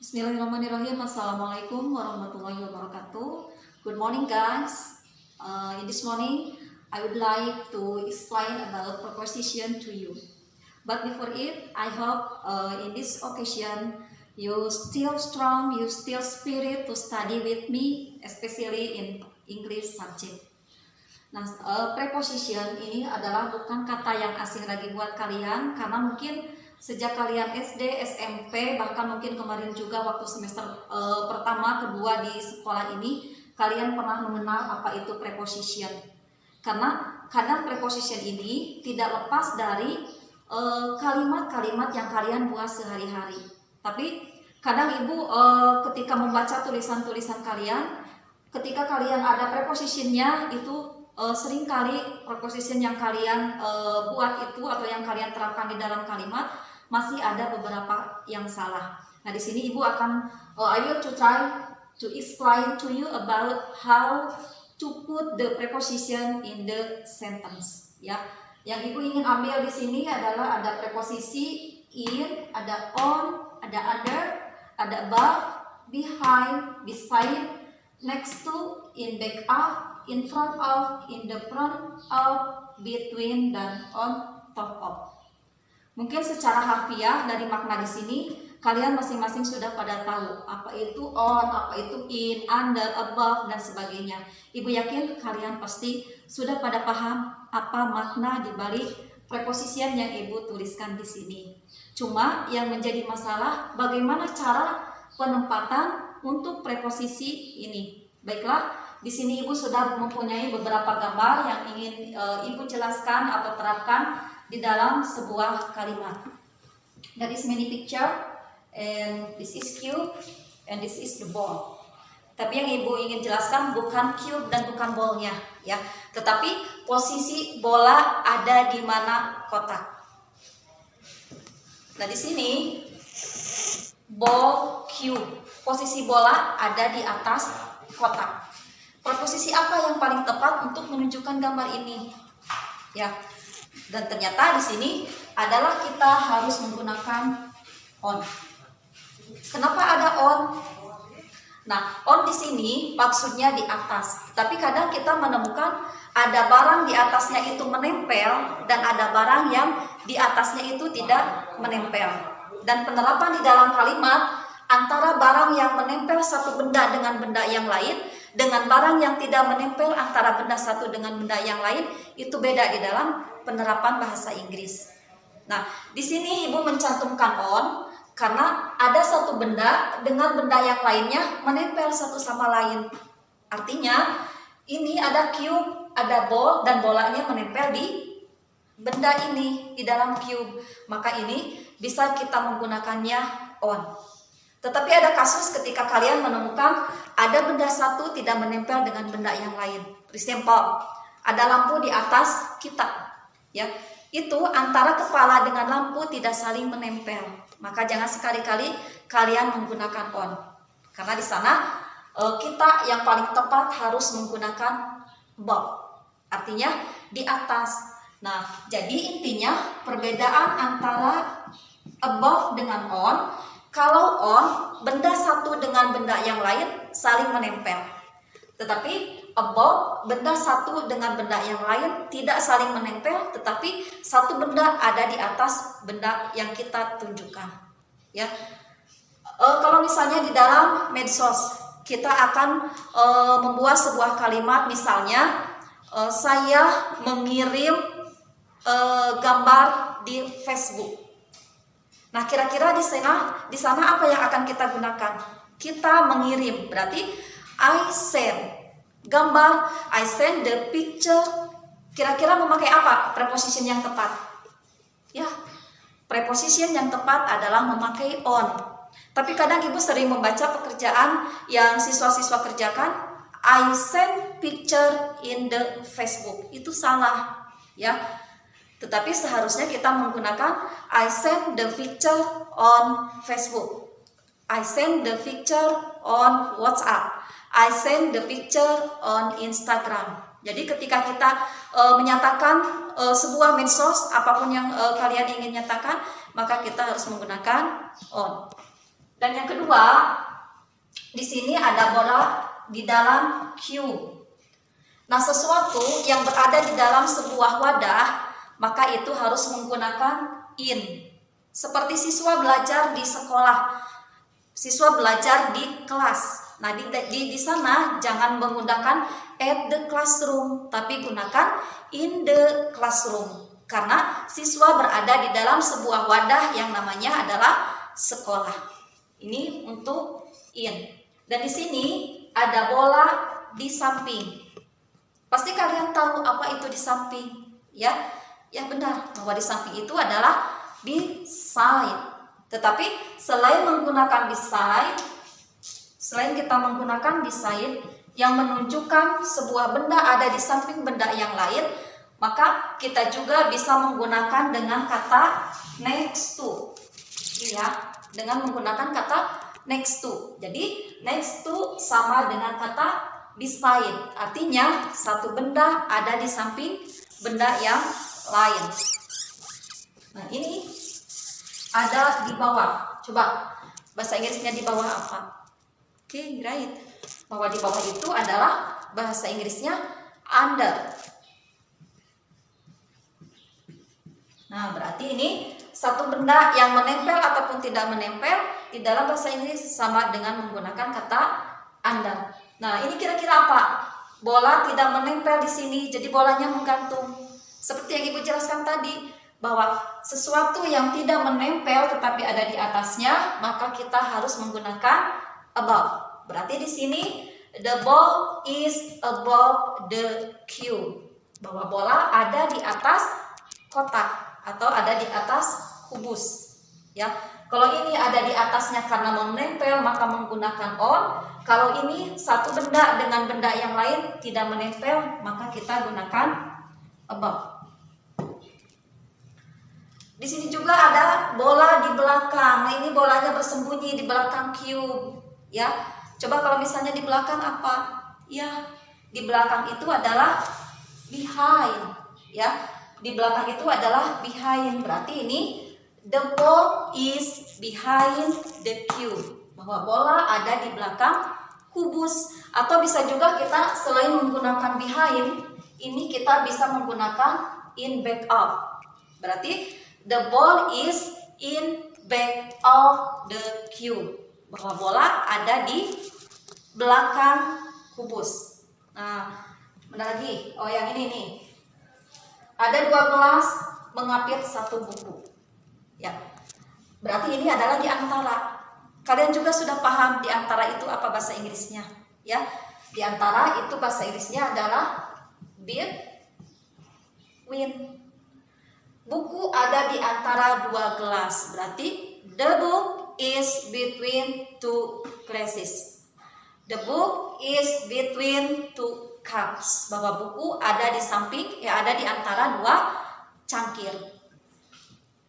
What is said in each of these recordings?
Bismillahirrahmanirrahim. Assalamualaikum warahmatullahi wabarakatuh. Good morning, guys. In this morning, I would like to explain about preposition to you. But before it, I hope in this occasion you still strong, you still spirit to study with me, especially in English subject. Nah, preposition ini adalah bukan kata yang asing lagi buat kalian, karena mungkin sejak kalian SD, SMP, bahkan mungkin kemarin juga waktu semester pertama, kedua di sekolah ini, kalian pernah mengenal apa itu preposition. Karena kadang preposition ini tidak lepas dari kalimat-kalimat yang kalian buat sehari-hari. Tapi kadang ibu ketika membaca tulisan-tulisan kalian, ketika kalian ada prepositionnya itu seringkali preposition yang kalian buat itu atau yang kalian terapkan di dalam kalimat masih ada beberapa yang salah. Nah, di sini ibu akan I will to try to explain to you about how to put the preposition in the sentence. Ya, yang ibu ingin ambil di sini adalah ada preposisi in, ada on, ada other, ada above, behind, beside, next to, in back of, in front of, in the front of, between, dan on top of. Mungkin secara harfiah dari makna di sini kalian masing-masing sudah pada tahu apa itu on, apa itu in, under, above, dan sebagainya. Ibu yakin kalian pasti sudah pada paham apa makna di balik preposition yang ibu tuliskan di sini. Cuma yang menjadi masalah bagaimana cara penempatan untuk preposisi ini. Baiklah, di sini ibu sudah mempunyai beberapa gambar yang ingin ibu jelaskan atau terapkan di dalam sebuah kalimat. There is many picture, and this is cube, and this is the ball. Tapi yang ibu ingin jelaskan bukan cube dan bukan ballnya, ya. Tetapi posisi bola ada di mana kotak. Nah, di sini ball, cube, posisi bola ada di atas kotak. Preposisi apa yang paling tepat untuk menunjukkan gambar ini? Ya. Dan ternyata di sini adalah kita harus menggunakan on. Kenapa ada on? Nah, on di sini maksudnya di atas. Tapi kadang kita menemukan ada barang di atasnya itu menempel dan ada barang yang di atasnya itu tidak menempel. Dan penerapan di dalam kalimat antara barang yang menempel satu benda dengan benda yang lain dengan barang yang tidak menempel antara benda satu dengan benda yang lain itu beda di dalam penerapan bahasa Inggris. Nah, di sini ibu mencantumkan on karena ada satu benda dengan benda yang lainnya menempel satu sama lain. Artinya ini ada cube, ada ball, dan bolanya menempel di benda ini di dalam cube. Maka ini bisa kita menggunakannya on. Tetapi ada kasus ketika kalian menemukan ada benda satu tidak menempel dengan benda yang lain. For example, ada lampu di atas kita. Ya, itu antara kepala dengan lampu tidak saling menempel. Maka jangan sekali-kali kalian menggunakan on. Karena di sana kita yang paling tepat harus menggunakan above. Artinya di atas. Nah, jadi intinya perbedaan antara above dengan on. Kalau on, benda satu dengan benda yang lain saling menempel. Tetapi above, benda satu dengan benda yang lain tidak saling menempel, tetapi satu benda ada di atas benda yang kita tunjukkan. Ya, kalau misalnya di dalam medsos kita akan membuat sebuah kalimat, misalnya saya mengirim gambar di Facebook. Nah, kira-kira di sana apa yang akan kita gunakan? Kita mengirim, berarti I send gambar, I send the picture. Kira-kira memakai apa preposition yang tepat? Ya, preposition yang tepat adalah memakai on. Tapi kadang ibu sering membaca pekerjaan yang siswa-siswa kerjakan, I send picture in the Facebook. Itu salah, ya. Tetapi seharusnya kita menggunakan I send the picture on Facebook. I send the picture on WhatsApp. I send the picture on Instagram. Jadi ketika kita menyatakan sebuah medsos, apapun yang kalian ingin nyatakan, maka kita harus menggunakan on. Dan yang kedua, di sini ada bola di dalam cube. Nah, sesuatu yang berada di dalam sebuah wadah, maka itu harus menggunakan in. Seperti siswa belajar di sekolah, siswa belajar di kelas. Nah, di sana jangan menggunakan at the classroom, tapi gunakan in the classroom. Karena siswa berada di dalam sebuah wadah yang namanya adalah sekolah. Ini untuk in. Dan di sini ada bola di samping. Pasti kalian tahu apa itu di samping, ya? Ya benar, bahwa di samping itu adalah beside. Tetapi selain kita menggunakan beside yang menunjukkan sebuah benda ada di samping benda yang lain, maka kita juga bisa menggunakan dengan kata next to. Ya, dengan menggunakan kata next to. Jadi next to sama dengan kata beside. Artinya satu benda ada di samping benda yang lain. Nah, ini ada di bawah. Coba bahasa Inggrisnya di bawah apa? Oke, right. Bahwa di bawah itu adalah bahasa Inggrisnya under. Nah, berarti ini satu benda yang menempel ataupun tidak menempel di dalam bahasa Inggris sama dengan menggunakan kata under. Nah, ini kira-kira apa? Bola tidak menempel di sini, jadi bolanya menggantung. Seperti yang Ibu jelaskan tadi, bahwa sesuatu yang tidak menempel tetapi ada di atasnya, maka kita harus menggunakan above. Berarti di sini the ball is above the cube. Bahwa bola ada di atas kotak atau ada di atas kubus. Ya. Kalau ini ada di atasnya karena menempel maka menggunakan on. Kalau ini satu benda dengan benda yang lain tidak menempel maka kita gunakan above. Di sini juga ada bola di belakang. Nah, ini bolanya bersembunyi di belakang cube, ya. Coba kalau misalnya di belakang apa? Ya, di belakang itu adalah behind, ya. Di belakang itu adalah behind. Berarti ini the ball is behind the cube. Bahwa bola ada di belakang kubus. Atau bisa juga kita selain menggunakan behind, ini kita bisa menggunakan in back of. Berarti the ball is in back of the cube. Bahwa bola ada di belakang kubus. Nah, mana lagi? Oh, yang ini nih. Ada 2 gelas mengapit 1 buku. Ya. Berarti ini adalah di antara. Kalian juga sudah paham di antara itu apa bahasa Inggrisnya, ya? Di antara itu bahasa Inggrisnya adalah between. Buku ada di antara 2 gelas. Berarti the book is between 2 glasses. The book is between 2 cups. Bahwa buku ada di samping, ya ada di antara 2 cangkir.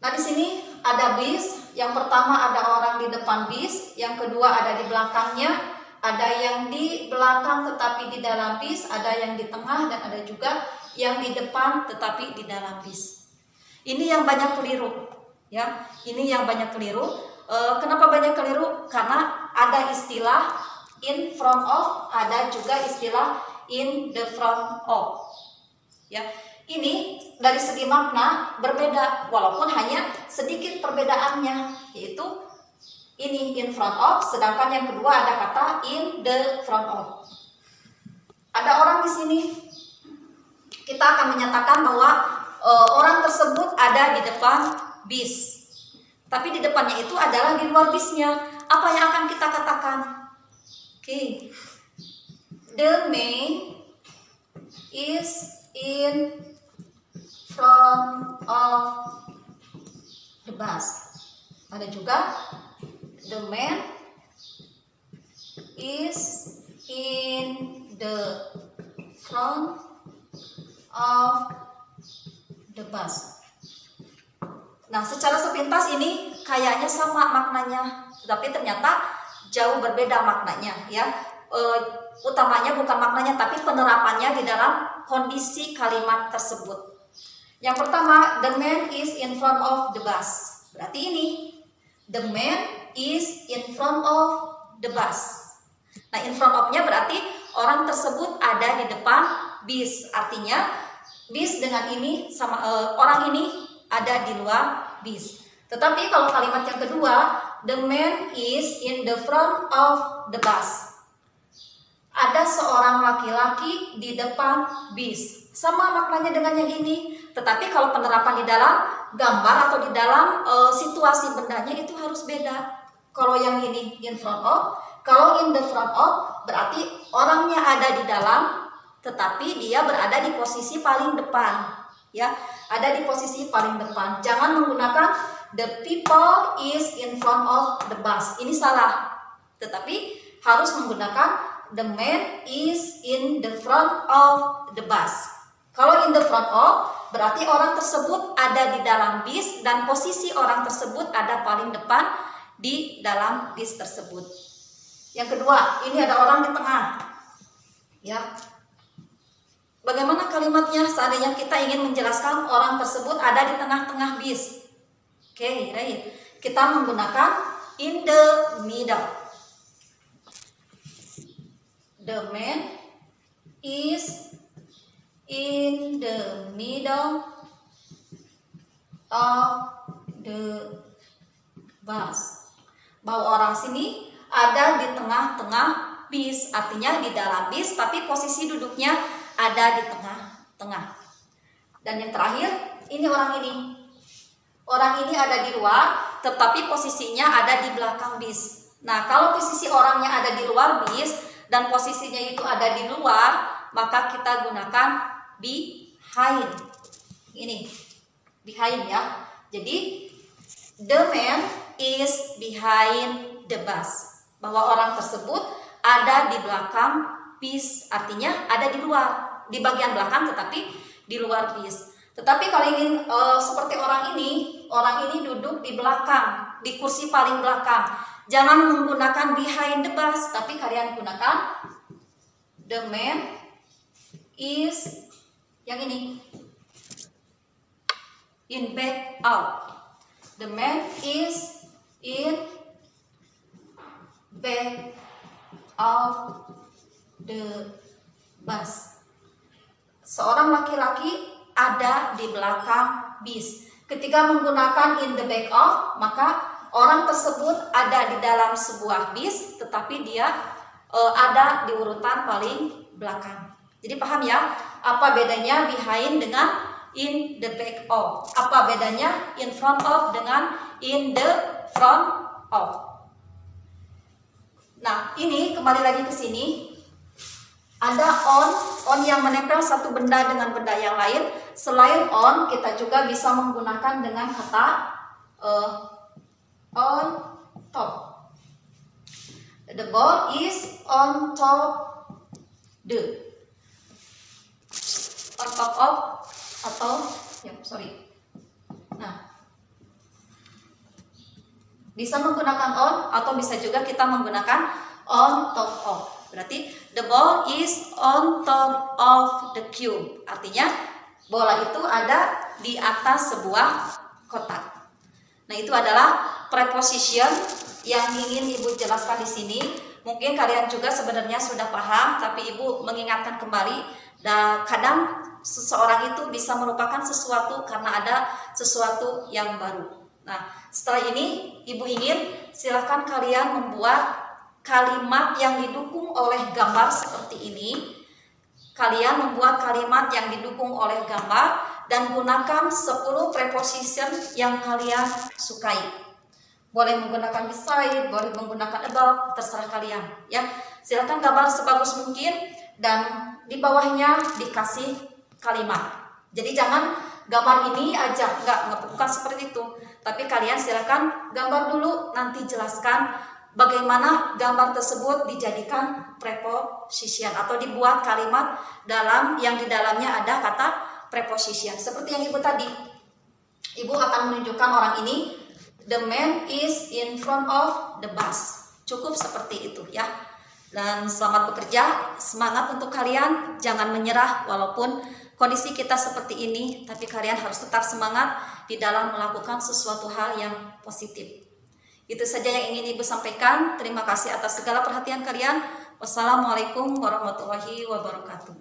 Nah, di sini ada bis. Yang pertama ada orang di depan bis, yang kedua ada di belakangnya, ada yang di belakang tetapi di dalam bis, ada yang di tengah dan ada juga yang di depan tetapi di dalam bis. Ini yang banyak keliru, ya. Ini yang banyak keliru. Kenapa banyak keliru? Karena ada istilah in front of, ada juga istilah in the front of. Ya, ini dari segi makna berbeda, walaupun hanya sedikit perbedaannya, yaitu ini in front of, sedangkan yang kedua ada kata in the front of. Ada orang di sini, kita akan menyatakan bahwa orang tersebut ada di depan bis, tapi di depannya itu adalah di luar bisnya. Apa yang akan kita katakan? Oke. The man is in front of the bus. Ada juga the man is in the front of the bus. Nah, secara sepintas ini kayaknya sama maknanya, tapi ternyata jauh berbeda maknanya, ya. Utamanya bukan maknanya, tapi penerapannya di dalam kondisi kalimat tersebut. Yang pertama, the man is in front of the bus. Berarti ini, the man is in front of the bus. Nah, in front of-nya berarti orang tersebut ada di depan bis. Artinya bis dengan ini sama orang ini ada di luar bis. Tetapi kalau kalimat yang kedua, the man is in the front of the bus. Ada seorang laki-laki di depan bis. Sama maknanya dengan yang ini. Tetapi kalau penerapan di dalam gambar atau di dalam situasi bendanya itu harus beda. Kalau yang ini in front of, kalau in the front of berarti orangnya ada di dalam, tetapi dia berada di posisi paling depan. Ya, ada di posisi paling depan. Jangan menggunakan the people is in front of the bus. Ini salah. Tetapi harus menggunakan the man is in the front of the bus. Kalau in the front of berarti orang tersebut ada di dalam bis dan posisi orang tersebut ada paling depan di dalam bis tersebut. Yang kedua, ini ada orang di tengah. Ya. Bagaimana kalimatnya seandainya kita ingin menjelaskan orang tersebut ada di tengah-tengah bis? Oke, right. Kita menggunakan in the middle. The man is in the middle of the bus. Bahwa orang sini ada di tengah-tengah bis, artinya di dalam bis, tapi posisi duduknya ada di tengah-tengah. Dan yang terakhir, ini orang ini. Orang ini ada di luar, tetapi posisinya ada di belakang bis. Nah, kalau posisi orangnya ada di luar bis dan posisinya itu ada di luar, maka kita gunakan behind. Ini behind ya. Jadi the man is behind the bus. Bahwa orang tersebut ada di belakang bis, artinya ada di luar, di bagian belakang tetapi di luar bis. Tetapi kalau ingin seperti orang ini duduk di belakang, di kursi paling belakang. Jangan menggunakan behind the bus, tapi kalian gunakan the man is yang ini in back out. The man is in back of the bus. Seorang laki-laki ada di belakang bis. Ketika menggunakan in the back of, maka orang tersebut ada di dalam sebuah bis, tetapi dia ada di urutan paling belakang. Jadi paham ya, apa bedanya behind dengan in the back of? Apa bedanya in front of dengan in the front of? Nah, ini kembali lagi ke sini. Ada on yang menempel satu benda dengan benda yang lain. Selain on, kita juga bisa menggunakan dengan kata on top. The ball is on top on top of atau bisa menggunakan on atau bisa juga kita menggunakan on top of. Berarti the ball is on top of the cube. Artinya bola itu ada di atas sebuah kotak. Nah, itu adalah preposition yang ingin Ibu jelaskan di sini. Mungkin kalian juga sebenarnya sudah paham, tapi Ibu mengingatkan kembali. Dan kadang seseorang itu bisa melupakan sesuatu karena ada sesuatu yang baru. Nah, setelah ini Ibu ingin silakan kalian membuat kalimat yang didukung oleh gambar seperti ini. Kalian membuat kalimat yang didukung oleh gambar dan gunakan 10 preposition yang kalian sukai. Boleh menggunakan beside, boleh menggunakan above, terserah kalian ya. Silakan gambar sebagus mungkin dan di bawahnya dikasih kalimat. Jadi jangan gambar ini aja, bukan seperti itu. Tapi kalian silakan gambar dulu, nanti jelaskan bagaimana gambar tersebut dijadikan preposition atau dibuat kalimat yang di dalamnya ada kata preposition. Seperti yang Ibu tadi, Ibu akan menunjukkan orang ini, the man is in front of the bus. Cukup seperti itu ya. Dan selamat bekerja, semangat untuk kalian, jangan menyerah walaupun kondisi kita seperti ini, tapi kalian harus tetap semangat di dalam melakukan sesuatu hal yang positif. Itu saja yang ingin Ibu sampaikan. Terima kasih atas segala perhatian kalian. Wassalamualaikum warahmatullahi wabarakatuh.